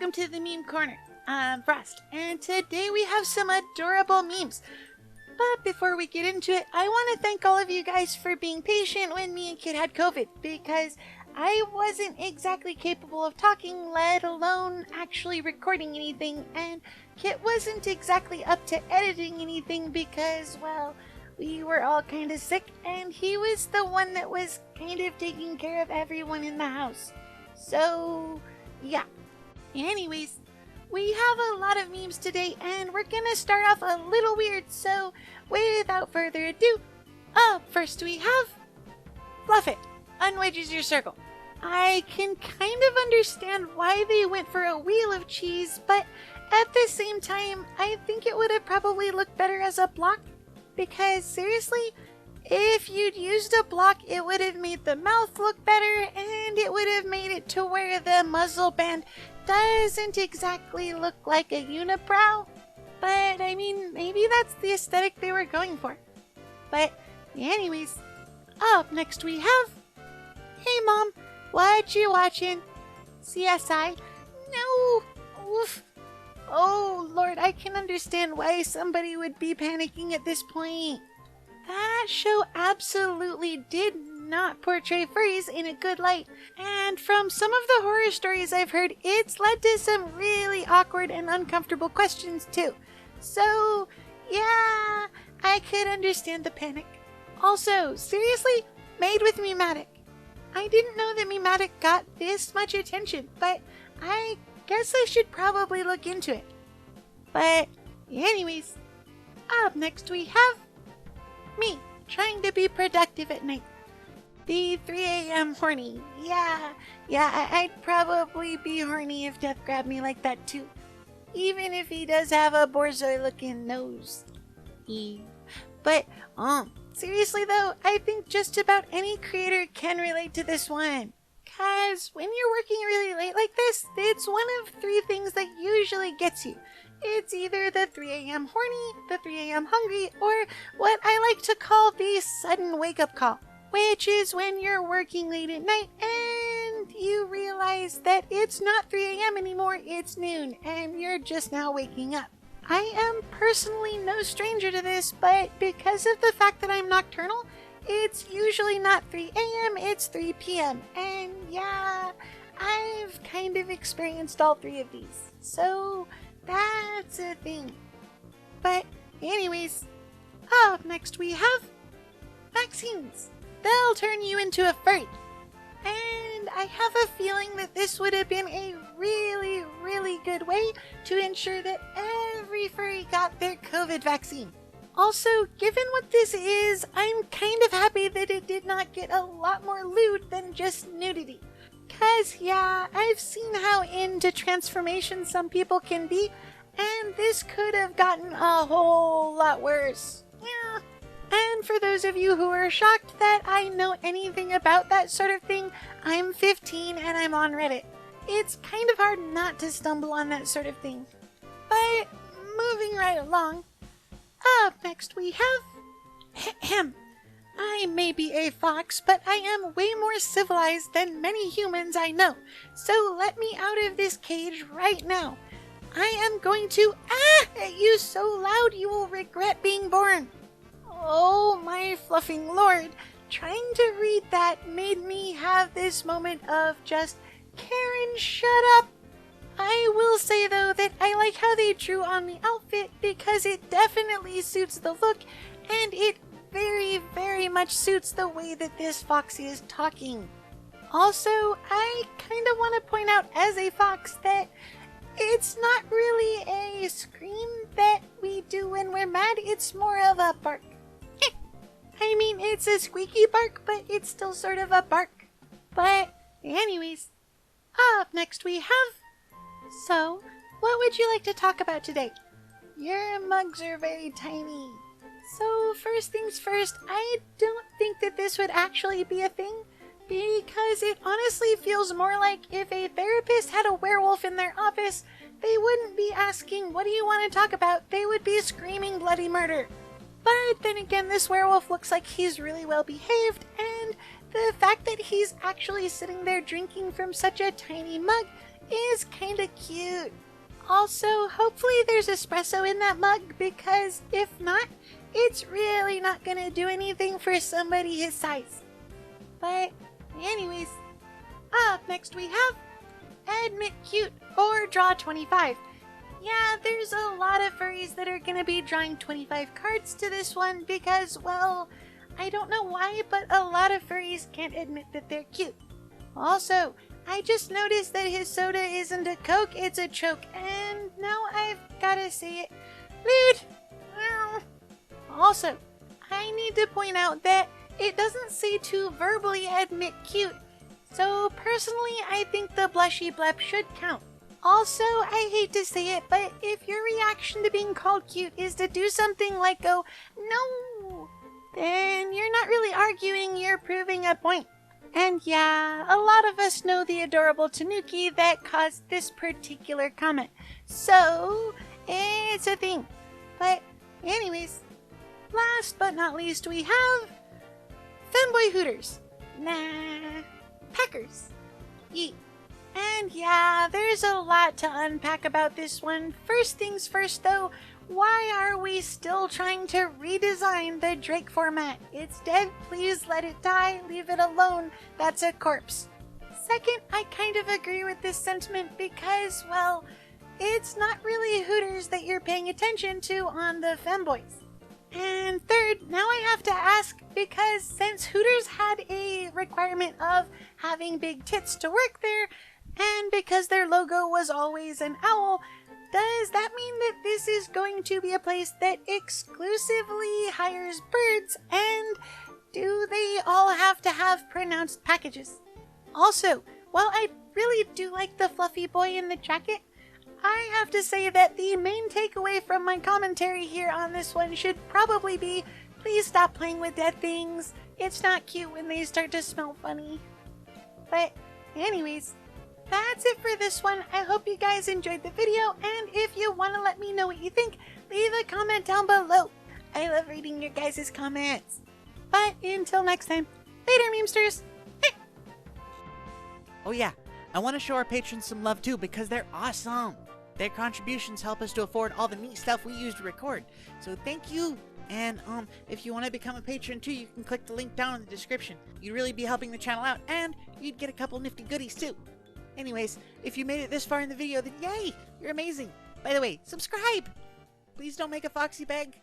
welcome to the Meme Corner. I'm Frost, and today we have some adorable memes. But before we get into it, I want to thank all of you guys for being patient when me and Kit had COVID, because I wasn't exactly capable of talking, let alone actually recording anything, and Kit wasn't exactly up to editing anything because, well, we were all kind of sick, and he was the one that was kind of taking care of everyone in the house. So, yeah. Anyways, we have a lot of memes today, and we're gonna start off a little weird, so without further ado, up first we have Fluff It, unwedges your circle. I can kind of understand why they went for a wheel of cheese, but at the same time, I think it would have probably looked better as a block, because seriously, if you'd used a block, it would have made the mouth look better, and it would have made it to where the muzzle band doesn't exactly look like a unibrow. But, I mean, maybe that's the aesthetic they were going for. But, anyways, up next we have, Hey Mom, what you watching? CSI? No! Oof. Oh, Lord, I can understand why somebody would be panicking at this point. That show absolutely did not portray furries in a good light, and from some of the horror stories I've heard, it's led to some really awkward and uncomfortable questions too. So, yeah, I could understand the panic. Also, seriously, made with Mematic. I didn't know that Mematic got this much attention, but I guess I should probably look into it. But, anyways, up next we have me, trying to be productive at night. The 3 a.m. horny. Yeah, I'd probably be horny if Death grabbed me like that too. Even if he does have a borzoi looking nose. But, seriously though, I think just about any creator can relate to this one. Cause when you're working really late like this, it's one of 3 things that usually gets you. It's either the 3 a.m. horny, the 3 a.m. hungry, or what I like to call the sudden wake-up call, which is when you're working late at night and you realize that it's not 3 a.m. anymore, it's noon, and you're just now waking up. I am personally no stranger to this, but because of the fact that I'm nocturnal, it's usually not 3 a.m., it's 3 p.m. And yeah, I've kind of experienced all 3 of these. So that's a thing. But anyways, up next we have vaccines. They'll turn you into a furry. And I have a feeling that this would have been a really, really good way to ensure that every furry got their COVID vaccine. Also, given what this is, I'm kind of happy that it did not get a lot more lewd than just nudity. Cause yeah, I've seen how into transformation some people can be, and this could have gotten a whole lot worse. Yeah. And for those of you who are shocked that I know anything about that sort of thing, I'm 15 and I'm on Reddit. It's kind of hard not to stumble on that sort of thing. But moving right along, up next we have I may be a fox, but I am way more civilized than many humans I know. So let me out of this cage right now. I am going to at you so loud you will regret being born. Oh my fluffing lord, trying to read that made me have this moment of just, Karen, shut up. I will say though that I like how they drew on the outfit because it definitely suits the look, and it very, very much suits the way that this foxy is talking. Also, I kind of want to point out as a fox that it's not really a scream that we do when we're mad, it's more of a bark. I mean, it's a squeaky bark, but it's still sort of a bark. But anyways, up next we have, so what would you like to talk about today? Your mugs are very tiny. So first things first, I don't think that this would actually be a thing, because it honestly feels more like if a therapist had a werewolf in their office, they wouldn't be asking, what do you want to talk about? They would be screaming bloody murder. But then again, this werewolf looks like he's really well behaved, and the fact that he's actually sitting there drinking from such a tiny mug is kinda cute. Also, hopefully there's espresso in that mug, because if not, it's really not gonna do anything for somebody his size. But anyways, up next we have Admit Cute or Draw 25. Yeah, there's a lot of furries that are gonna be drawing 25 cards to this one because, well, I don't know why, but a lot of furries can't admit that they're cute. Also, I just noticed that his soda isn't a Coke, it's a choke, and now I've gotta say it. Rude! Also, I need to point out that it doesn't say to verbally admit cute, so personally I think the blushy blep should count. Also, I hate to say it, but if your reaction to being called cute is to do something like go, no, then you're not really arguing, you're proving a point. And yeah, a lot of us know the adorable Tanuki that caused this particular comment, so it's a thing. But anyways, last but not least we have Femboy Hooters. Nah, Peckers. Yeet. And yeah, there's a lot to unpack about this one. First things first though, why are we still trying to redesign the Drake format? It's dead, please let it die, leave it alone, that's a corpse. Second, I kind of agree with this sentiment because, well, it's not really Hooters that you're paying attention to on the Femboys. And third, now I have to ask, because since Hooters had a requirement of having big tits to work there, and because their logo was always an owl, does that mean that this is going to be a place that exclusively hires birds, and do they all have to have pronounced packages? Also, while I really do like the fluffy boy in the jacket, I have to say that the main takeaway from my commentary here on this one should probably be, please stop playing with dead things. It's not cute when they start to smell funny. But anyways, that's it for this one. I hope you guys enjoyed the video, and if you want to let me know what you think, leave a comment down below. I love reading your guys' comments. But until next time, later memesters! Oh yeah, I want to show our patrons some love too because they're awesome. Their contributions help us to afford all the neat stuff we use to record. So thank you. And if you want to become a patron too, you can click the link down in the description. You'd really be helping the channel out, and you'd get a couple nifty goodies too. Anyways, if you made it this far in the video, then yay! You're amazing! By the way, subscribe! Please don't make a foxy beg.